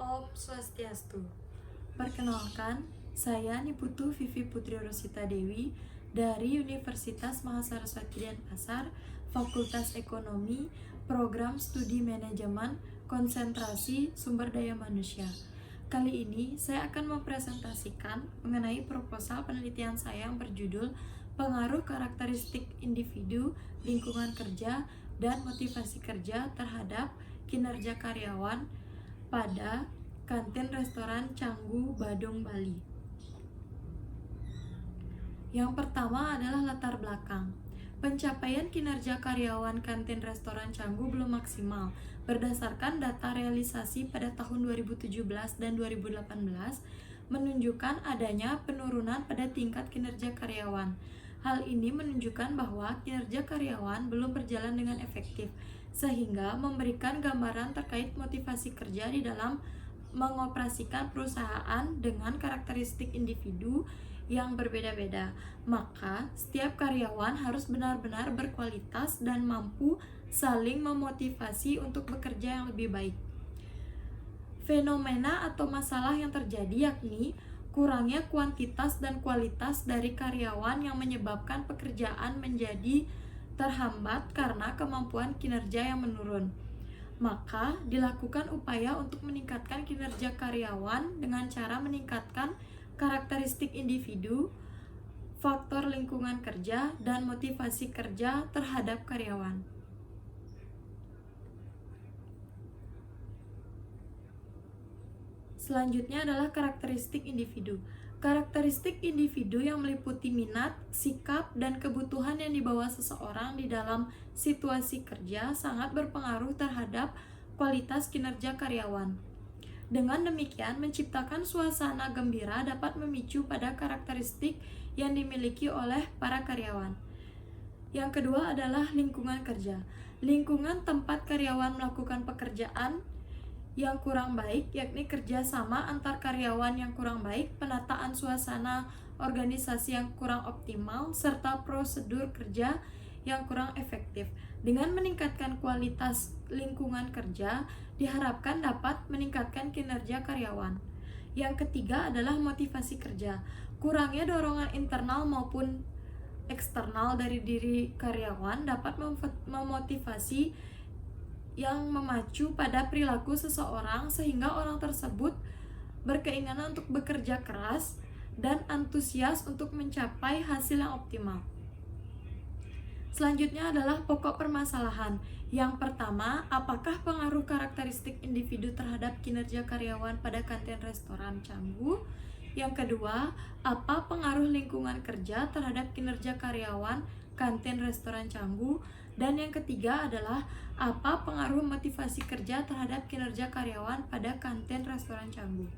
Om Swastiastu. Perkenalkan, saya Niputu Vivi Putri Rosita Dewi dari Universitas Mahasaraswati Denpasar, Fakultas Ekonomi, Program Studi Manajemen, Konsentrasi Sumber Daya Manusia. Kali ini saya akan mempresentasikan mengenai proposal penelitian saya yang berjudul Pengaruh Karakteristik Individu, Lingkungan Kerja, dan Motivasi Kerja terhadap Kinerja Karyawan pada kantin restoran Canggu, Badung, Bali. Yang pertama adalah latar belakang. Pencapaian kinerja karyawan kantin restoran Canggu belum maksimal. Berdasarkan data realisasi pada tahun 2017 dan 2018 menunjukkan adanya penurunan pada tingkat kinerja karyawan. Hal ini menunjukkan bahwa kinerja karyawan belum berjalan dengan efektif, sehingga memberikan gambaran terkait motivasi kerja di dalam mengoperasikan perusahaan dengan karakteristik individu yang berbeda-beda. Maka, setiap karyawan harus benar-benar berkualitas dan mampu saling memotivasi untuk bekerja yang lebih baik. Fenomena atau masalah yang terjadi yakni kurangnya kuantitas dan kualitas dari karyawan yang menyebabkan pekerjaan menjadi terhambat karena kemampuan kinerja yang menurun. Maka, dilakukan upaya untuk meningkatkan kinerja karyawan dengan cara meningkatkan karakteristik individu, faktor lingkungan kerja, dan motivasi kerja terhadap karyawan. Selanjutnya adalah karakteristik individu. Karakteristik individu yang meliputi minat, sikap, dan kebutuhan yang dibawa seseorang di dalam situasi kerja sangat berpengaruh terhadap kualitas kinerja karyawan. Dengan demikian, menciptakan suasana gembira dapat memicu pada karakteristik yang dimiliki oleh para karyawan. Yang kedua adalah lingkungan kerja. Lingkungan tempat karyawan melakukan pekerjaan yang kurang baik, yakni kerjasama antar karyawan yang kurang baik, penataan suasana organisasi yang kurang optimal, serta prosedur kerja yang kurang efektif. Dengan meningkatkan kualitas lingkungan kerja, diharapkan dapat meningkatkan kinerja karyawan. Yang ketiga adalah motivasi kerja. Kurangnya dorongan internal maupun eksternal dari diri karyawan dapat memotivasi yang memacu pada perilaku seseorang sehingga orang tersebut berkeinginan untuk bekerja keras dan antusias untuk mencapai hasil yang optimal. Selanjutnya adalah pokok permasalahan. Yang pertama, apakah pengaruh karakteristik individu terhadap kinerja karyawan pada kantin restoran Canggu? Yang kedua, apa pengaruh lingkungan kerja terhadap kinerja karyawan kantin restoran Canggu? Dan yang ketiga adalah apa pengaruh motivasi kerja terhadap kinerja karyawan pada kantin restoran Canggu.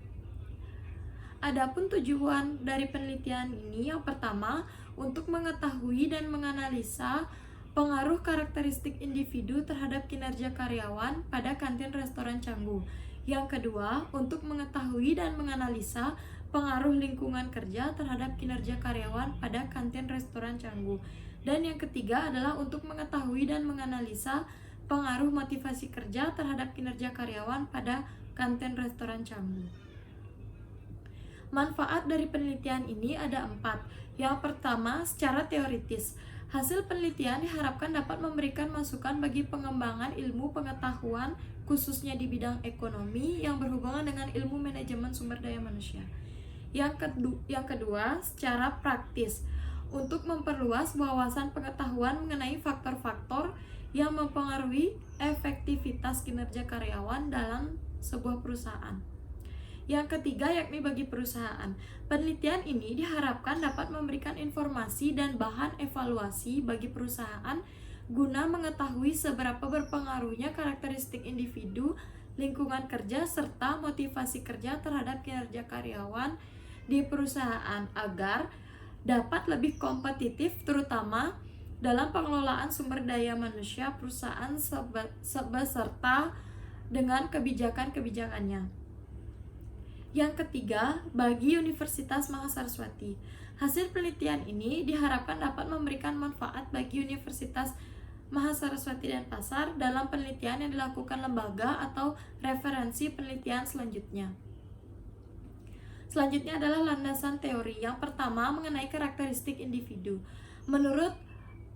Adapun tujuan dari penelitian ini, yang pertama, untuk mengetahui dan menganalisa pengaruh karakteristik individu terhadap kinerja karyawan pada kantin restoran Canggu. Yang kedua, untuk mengetahui dan menganalisa pengaruh lingkungan kerja terhadap kinerja karyawan pada kantin restoran Canggu. Dan yang ketiga adalah untuk mengetahui dan menganalisa pengaruh motivasi kerja terhadap kinerja karyawan pada kantin restoran Canggu. Manfaat dari penelitian ini ada 4. Yang pertama, secara teoritis. Hasil penelitian diharapkan dapat memberikan masukan bagi pengembangan ilmu pengetahuan khususnya di bidang ekonomi yang berhubungan dengan ilmu manajemen sumber daya manusia. Yang kedua, secara praktis. Untuk memperluas wawasan pengetahuan mengenai faktor-faktor yang mempengaruhi efektivitas kinerja karyawan dalam sebuah perusahaan. Yang ketiga, yakni bagi perusahaan. Penelitian ini diharapkan dapat memberikan informasi dan bahan evaluasi bagi perusahaan guna mengetahui seberapa berpengaruhnya karakteristik individu, lingkungan kerja, serta motivasi kerja terhadap kinerja karyawan di perusahaan agar dapat lebih kompetitif, terutama dalam pengelolaan sumber daya manusia perusahaan beserta dengan kebijakan-kebijakannya. Yang ketiga, bagi Universitas Mahasaraswati. Hasil penelitian ini diharapkan dapat memberikan manfaat bagi Universitas Mahasaraswati Denpasar dalam penelitian yang dilakukan lembaga atau referensi penelitian selanjutnya. Selanjutnya adalah landasan teori. Yang pertama mengenai karakteristik individu. Menurut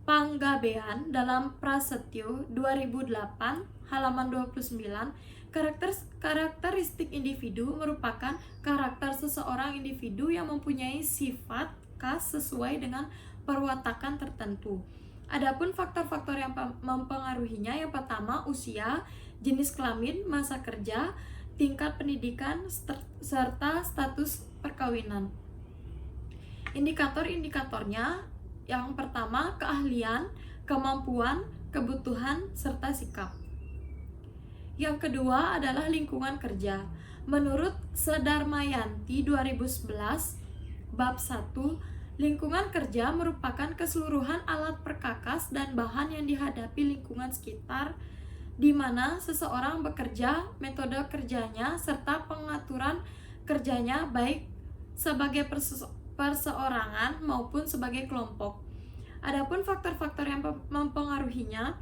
Panggabean dalam Prasetyo 2008 halaman 29, karakteristik individu merupakan karakter seseorang individu yang mempunyai sifat khas sesuai dengan perwatakan tertentu. Adapun faktor-faktor yang mempengaruhinya, yang pertama usia, jenis kelamin, masa kerja, tingkat pendidikan, serta status perkawinan. Indikator-indikatornya, yang pertama keahlian, kemampuan, kebutuhan, serta sikap. Yang kedua adalah lingkungan kerja. Menurut Sedarmayanti 2011 bab 1, lingkungan kerja merupakan keseluruhan alat perkakas dan bahan yang dihadapi lingkungan sekitar di mana seseorang bekerja, metode kerjanya, serta pengaturan kerjanya baik sebagai perseorangan maupun sebagai kelompok. Adapun faktor-faktor yang mempengaruhinya,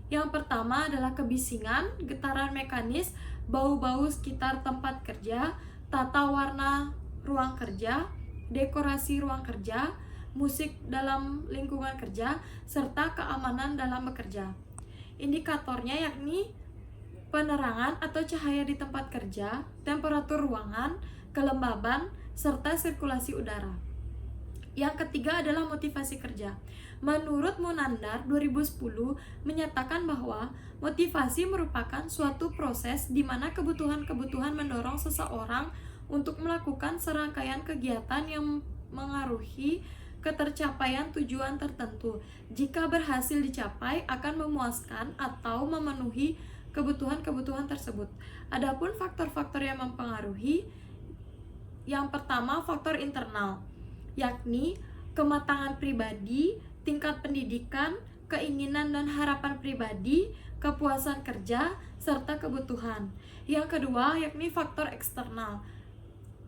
yang pertama adalah kebisingan, getaran mekanis, bau-bau sekitar tempat kerja, tata warna ruang kerja, dekorasi ruang kerja, musik dalam lingkungan kerja, serta keamanan dalam bekerja. Indikatornya yakni penerangan atau cahaya di tempat kerja, temperatur ruangan, kelembaban, serta sirkulasi udara. Yang ketiga adalah motivasi kerja. Menurut Munandar 2010 menyatakan bahwa motivasi merupakan suatu proses di mana kebutuhan-kebutuhan mendorong seseorang untuk melakukan serangkaian kegiatan yang mengaruhi ketercapaian tujuan tertentu. Jika berhasil dicapai, akan memuaskan atau memenuhi kebutuhan-kebutuhan tersebut. Adapun faktor-faktor yang mempengaruhi, yang pertama faktor internal, yakni kematangan pribadi, tingkat pendidikan, keinginan dan harapan pribadi, kepuasan kerja, serta kebutuhan. Yang kedua yakni faktor eksternal,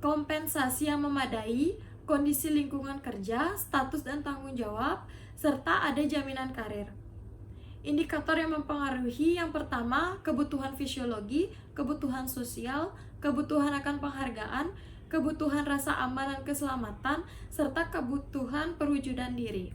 kompensasi yang memadai, kondisi lingkungan kerja, status dan tanggung jawab, serta ada jaminan karir. Indikator yang mempengaruhi, yang pertama kebutuhan fisiologi, kebutuhan sosial, kebutuhan akan penghargaan, kebutuhan rasa aman dan keselamatan, serta kebutuhan perwujudan diri.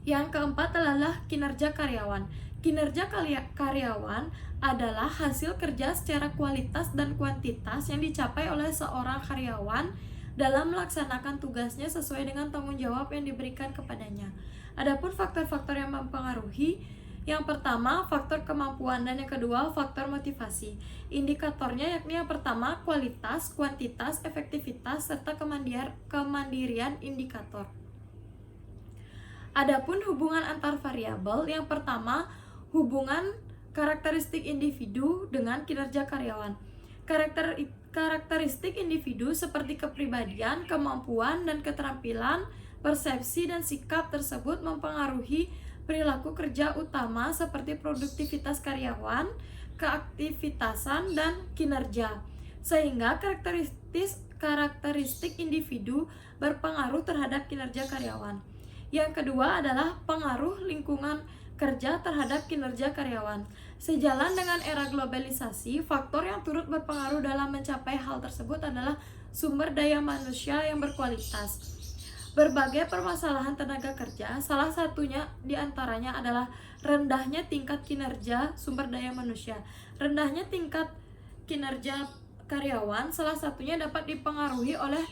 Yang keempat adalah kinerja karyawan. Kinerja karyawan adalah hasil kerja secara kualitas dan kuantitas yang dicapai oleh seorang karyawan dalam melaksanakan tugasnya sesuai dengan tanggung jawab yang diberikan kepadanya. Adapun faktor-faktor yang mempengaruhi, yang pertama faktor kemampuan dan yang kedua faktor motivasi. Indikatornya yakni yang pertama kualitas, kuantitas, efektivitas, serta kemandirian indikator. Adapun hubungan antar variabel, yang pertama hubungan karakteristik individu dengan kinerja karyawan. Karakteristik individu seperti kepribadian, kemampuan, dan keterampilan, persepsi dan sikap tersebut mempengaruhi perilaku kerja utama seperti produktivitas karyawan, keaktivitasan, dan kinerja. Sehingga karakteristik individu berpengaruh terhadap kinerja karyawan. Yang kedua adalah pengaruh lingkungan kerja terhadap kinerja karyawan. Sejalan dengan era globalisasi, faktor yang turut berpengaruh dalam mencapai hal tersebut adalah sumber daya manusia yang berkualitas. Berbagai permasalahan tenaga kerja, salah satunya diantaranya adalah rendahnya tingkat kinerja sumber daya manusia. Rendahnya tingkat kinerja karyawan salah satunya dapat dipengaruhi oleh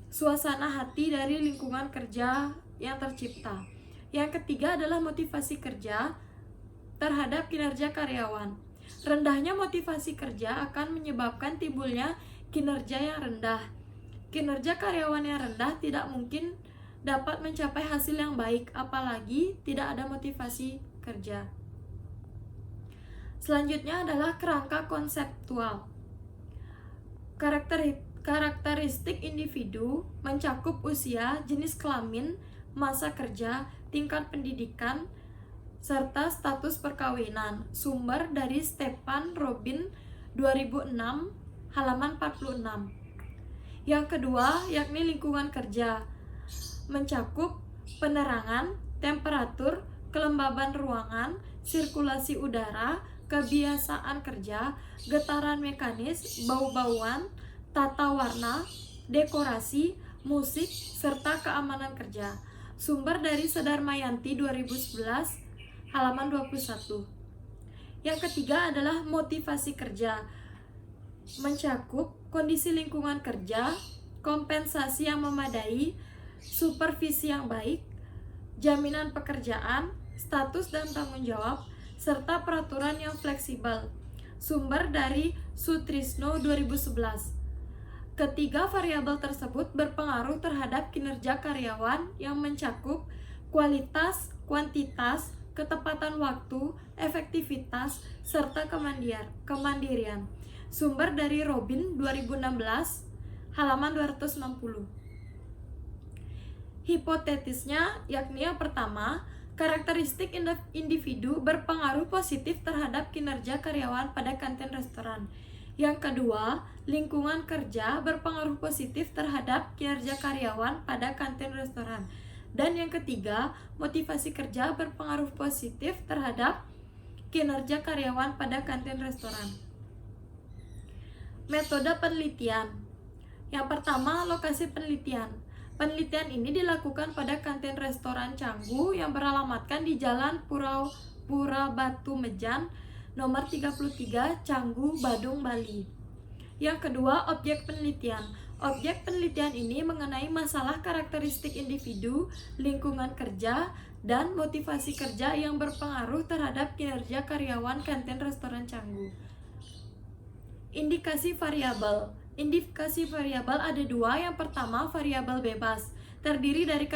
suasana hati dari lingkungan kerja yang tercipta. Yang ketiga adalah motivasi kerja terhadap kinerja karyawan. Rendahnya motivasi kerja akan menyebabkan timbulnya kinerja yang rendah. Kinerja karyawan yang rendah tidak mungkin dapat mencapai hasil yang baik, apalagi tidak ada motivasi kerja. Selanjutnya adalah kerangka konseptual. Karakteristik individu mencakup usia, jenis kelamin, masa kerja, tingkat pendidikan, serta status perkawinan. Sumber dari Stephan Robin 2006 halaman 46. Yang kedua yakni lingkungan kerja, mencakup penerangan, temperatur, kelembaban ruangan, sirkulasi udara, kebiasaan kerja, getaran mekanis, bau-bauan, tata warna, dekorasi, musik, serta keamanan kerja. Sumber dari Sedarmayanti 2011, halaman 21. Yang ketiga adalah motivasi kerja. Mencakup kondisi lingkungan kerja, kompensasi yang memadai, supervisi yang baik, jaminan pekerjaan, status dan tanggung jawab, serta peraturan yang fleksibel. Sumber dari Sutrisno 2011. Ketiga variabel tersebut berpengaruh terhadap kinerja karyawan yang mencakup kualitas, kuantitas, ketepatan waktu, efektivitas, serta kemandirian. Sumber dari Robin 2016, halaman 260. Hipotetisnya yakni yang pertama, karakteristik individu berpengaruh positif terhadap kinerja karyawan pada kantin restoran. Yang kedua, lingkungan kerja berpengaruh positif terhadap kinerja karyawan pada kantin restoran. Dan yang ketiga, motivasi kerja berpengaruh positif terhadap kinerja karyawan pada kantin restoran. Metode penelitian. Yang pertama, lokasi penelitian. Penelitian ini dilakukan pada kantin restoran Canggu yang beralamatkan di Jalan Pura Batu Mejan, nomor 33, Canggu, Badung, Bali. Yang kedua, objek penelitian. Objek penelitian ini mengenai masalah karakteristik individu, lingkungan kerja, dan motivasi kerja yang berpengaruh terhadap kinerja karyawan kantin restoran Canggu. Indikasi variabel. Indikasi variabel ada dua. Yang pertama, variabel bebas, terdiri dari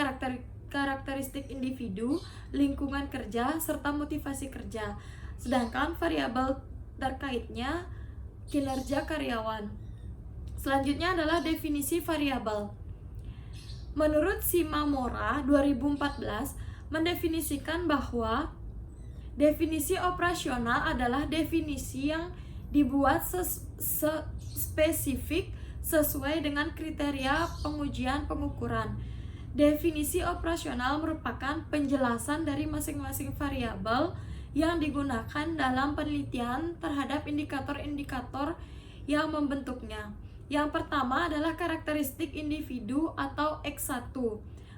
karakteristik individu, lingkungan kerja, serta motivasi kerja. Sedangkan variabel terkaitnya kinerja karyawan. Selanjutnya adalah definisi variabel. Menurut Shimamura 2014 mendefinisikan bahwa definisi operasional adalah definisi yang dibuat spesifik sesuai dengan kriteria pengujian pengukuran. Definisi operasional merupakan penjelasan dari masing-masing variabel yang digunakan dalam penelitian terhadap indikator-indikator yang membentuknya. Yang pertama adalah karakteristik individu atau X1,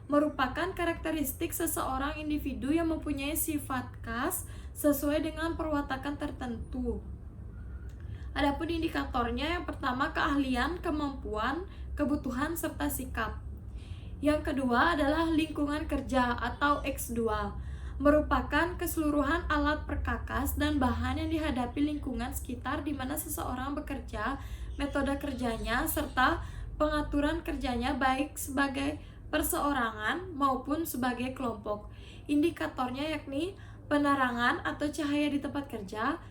merupakan karakteristik seseorang individu yang mempunyai sifat khas sesuai dengan perwatakan tertentu. Adapun indikatornya, yang pertama keahlian, kemampuan, kebutuhan, serta sikap. Yang kedua adalah lingkungan kerja atau X2, merupakan keseluruhan alat perkakas dan bahan yang dihadapi lingkungan sekitar di mana seseorang bekerja, metode kerjanya, serta pengaturan kerjanya baik sebagai perseorangan maupun sebagai kelompok. Indikatornya yakni penerangan atau cahaya di tempat kerja,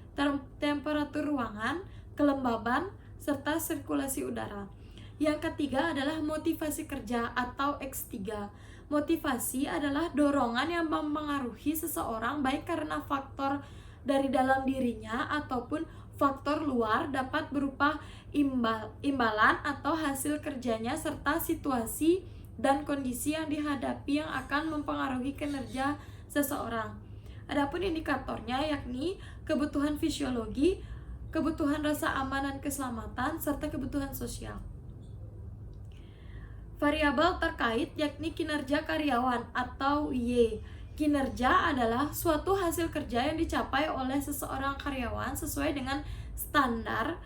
temperatur ruangan, kelembaban, serta sirkulasi udara. Yang ketiga adalah motivasi kerja atau X3. Motivasi adalah dorongan yang mempengaruhi seseorang baik karena faktor dari dalam dirinya ataupun faktor luar, dapat berupa imbalan atau hasil kerjanya serta situasi dan kondisi yang dihadapi yang akan mempengaruhi kinerja seseorang. Adapun indikatornya yakni kebutuhan fisiologi, kebutuhan rasa aman dan keselamatan, serta kebutuhan sosial. Variabel terkait yakni kinerja karyawan atau Y. Kinerja adalah suatu hasil kerja yang dicapai oleh seseorang karyawan sesuai dengan standar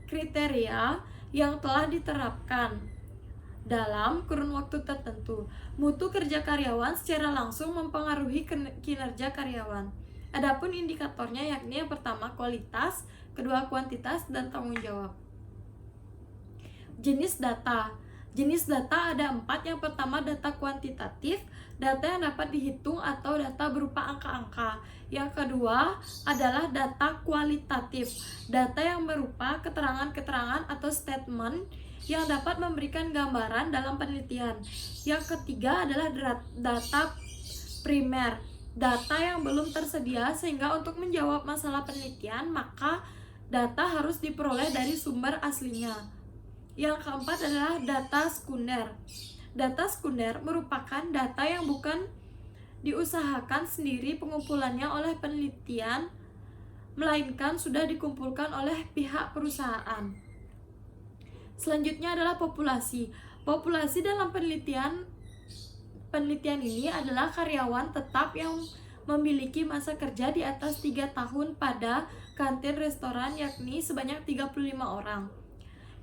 kriteria yang telah diterapkan dalam kurun waktu tertentu. Mutu kerja karyawan secara langsung mempengaruhi kinerja karyawan. Adapun indikatornya yakni yang pertama kualitas, kedua kuantitas, dan tanggung jawab. Jenis data. Jenis data ada 4. Yang pertama data kuantitatif, data yang dapat dihitung atau data berupa angka-angka. Yang kedua adalah data kualitatif, data yang berupa keterangan-keterangan atau statement yang dapat memberikan gambaran dalam penelitian. Yang ketiga adalah data primer, data yang belum tersedia sehingga untuk menjawab masalah penelitian maka data harus diperoleh dari sumber aslinya. Yang keempat adalah data sekunder. Data sekunder merupakan data yang bukan diusahakan sendiri pengumpulannya oleh penelitian, melainkan sudah dikumpulkan oleh pihak perusahaan. Selanjutnya adalah populasi. Populasi dalam penelitian ini adalah karyawan tetap yang memiliki masa kerja di atas 3 tahun pada kantin restoran, yakni sebanyak 35 orang.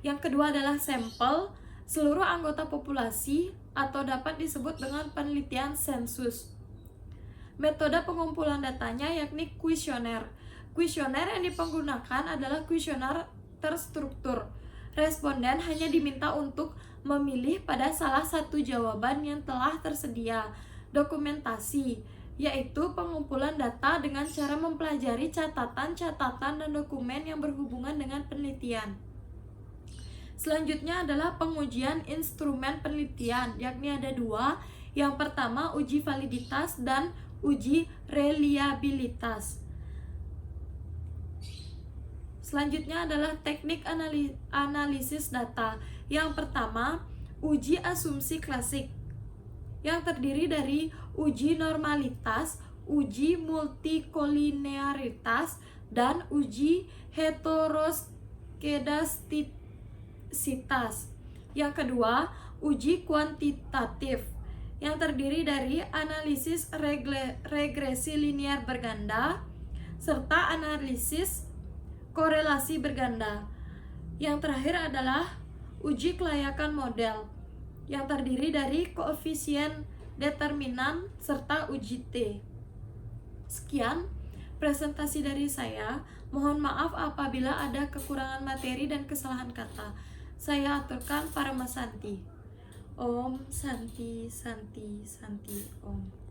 Yang kedua adalah sampel, seluruh anggota populasi atau dapat disebut dengan penelitian sensus. Metode pengumpulan datanya yakni kuesioner. Kuesioner yang dipergunakan adalah kuesioner terstruktur. Responden hanya diminta untuk memilih pada salah satu jawaban yang telah tersedia. Dokumentasi, yaitu pengumpulan data dengan cara mempelajari catatan-catatan dan dokumen yang berhubungan dengan penelitian. Selanjutnya adalah pengujian instrumen penelitian, yakni ada 2. Yang pertama, uji validitas dan uji reliabilitas. Selanjutnya adalah teknik analisis data. Yang pertama, uji asumsi klasik, yang terdiri dari uji normalitas, uji multikolinearitas, dan uji heteroskedastisitas. Yang kedua, uji kuantitatif, yang terdiri dari analisis regresi linear berganda serta analisis korelasi berganda. Yang terakhir adalah uji kelayakan model, yang terdiri dari koefisien determinan serta uji T. Sekian presentasi dari saya. Mohon maaf apabila ada kekurangan materi dan kesalahan kata. Saya aturkan Paramasanti. Om Santi Santi Santi Om.